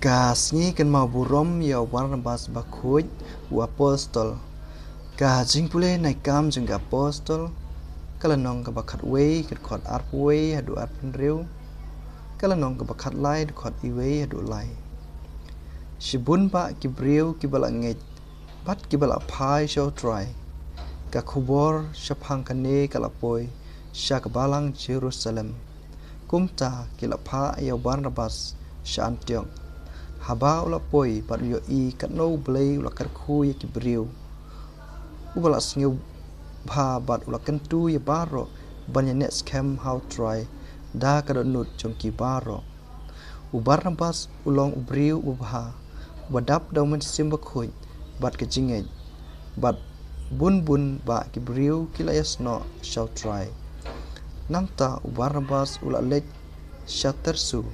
Kasni kan mau burom ya Barnabas bakuj u apostol. Ka jing pule naik kam jeng apostol. Kala nong ka bakat wei kat khot art wei hadu art penriu. Kala nong ka bakat lai khot I wei hadu lai. Shibun ba kibriu kibala ngej. Bat kibala pai show try. Ka kubor syapang kane kala poi syak balang Jerusalem. Kumta kila pa ya Barnabas sya Antiok. Haba ula poi bat yo I kat no blay ula karku ya kibriu. Ubala sngiu ba bat ula kentu ya baro banya net scam how try da kada nut jongki baro. U Barnabas ulong ubriu ubha wadap daw men simba khoi bat kejingej bat bun ba kibriu kila yasno shall try. Namta u Barnabas ula lej syatersu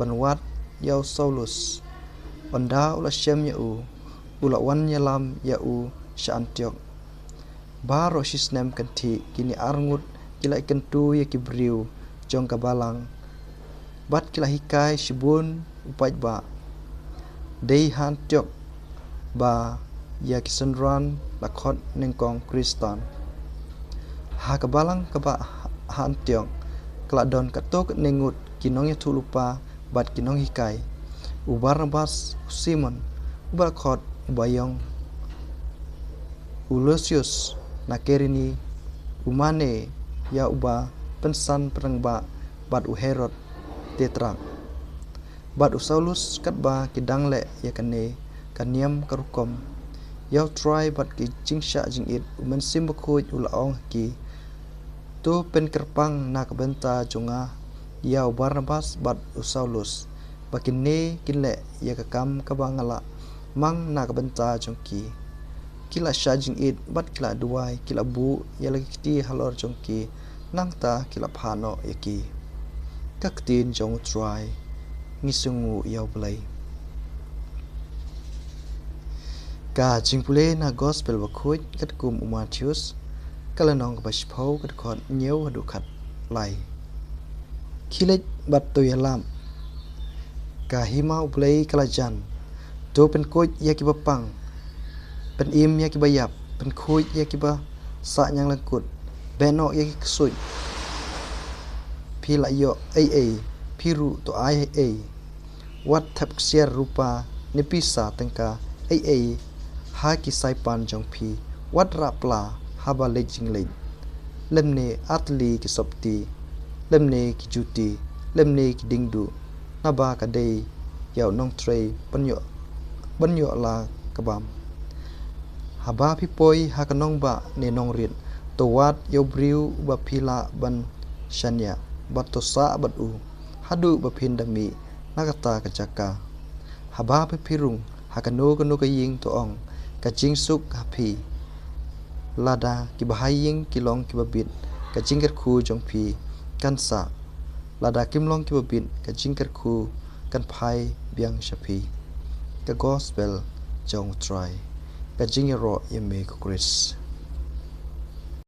banwat yau Saulus Wanda ula syam ya ula wan yalam ya sya Antiok. Baro sisnem kanti kini arngut kila ikentu ya kibriu jong kabalang. Bat kila hikai shibun upaj ba. Dei Antiok ba ya kisenran lakot nengkong Kristan. Ha kabalang kaba Antiok keladon katok nengut kinong ya tulupa bat kinong hikai. U Barnabas Simon ubakot ubayong Lucius nakerini umane ya uba pensan perengba bat u Herod tetrak. Bat u Saulus katba kidangle ya kane kaniam karukom. Yau try bat ki jingsha jingit umen simbakoj ulaong ki. Tu pen kerpang nak benta jonga ya Barnabas bat u Saulus. Bakine kinle ya kakam kabangala mang nak benta jongki. Kila syajing it bat kila duai kila bu ya lagi kiti halor jongki nangta kila phano yaki. Kaktin jong try ngisungu yau belai. Ka jingpule na gospel bakuj kat kum Matius kala nong bashpau kat khot nyeu hadu khat lai. Kilej bat to yalam. Ka hima ublay kalajan. Do pen kuj ya kiba pang. Pen im ya kiba yap. Pen kuj ya kiba sa nyang lengkut. Benok ya kisuj. Pila yo ay. Piru to ay. Wat tap ksiar rupa nipisa tengka ay. Ha kisai pan jong pi. Wat rapla haba lejing lej. Lemne atli kisopti. Lemne kijuti. Lemne kidingdu. Naba kadai yau nong tray banyo la kabam. Haba pipoi hakanong ba ne nong rit. Towat yau briu ba pila ban shanya. Batosa bat hadu ba pindami nakata kajaka. Haba pipirung hakano kaying toong kajing suk hapi. Lada kibahaying kilong kibabit kajingker ku jong pi kansa. Lada kimlong kibabit kajingker ku kan pai biang syapi. Ka gospel jong try. Kajing ro yeme ku Chris.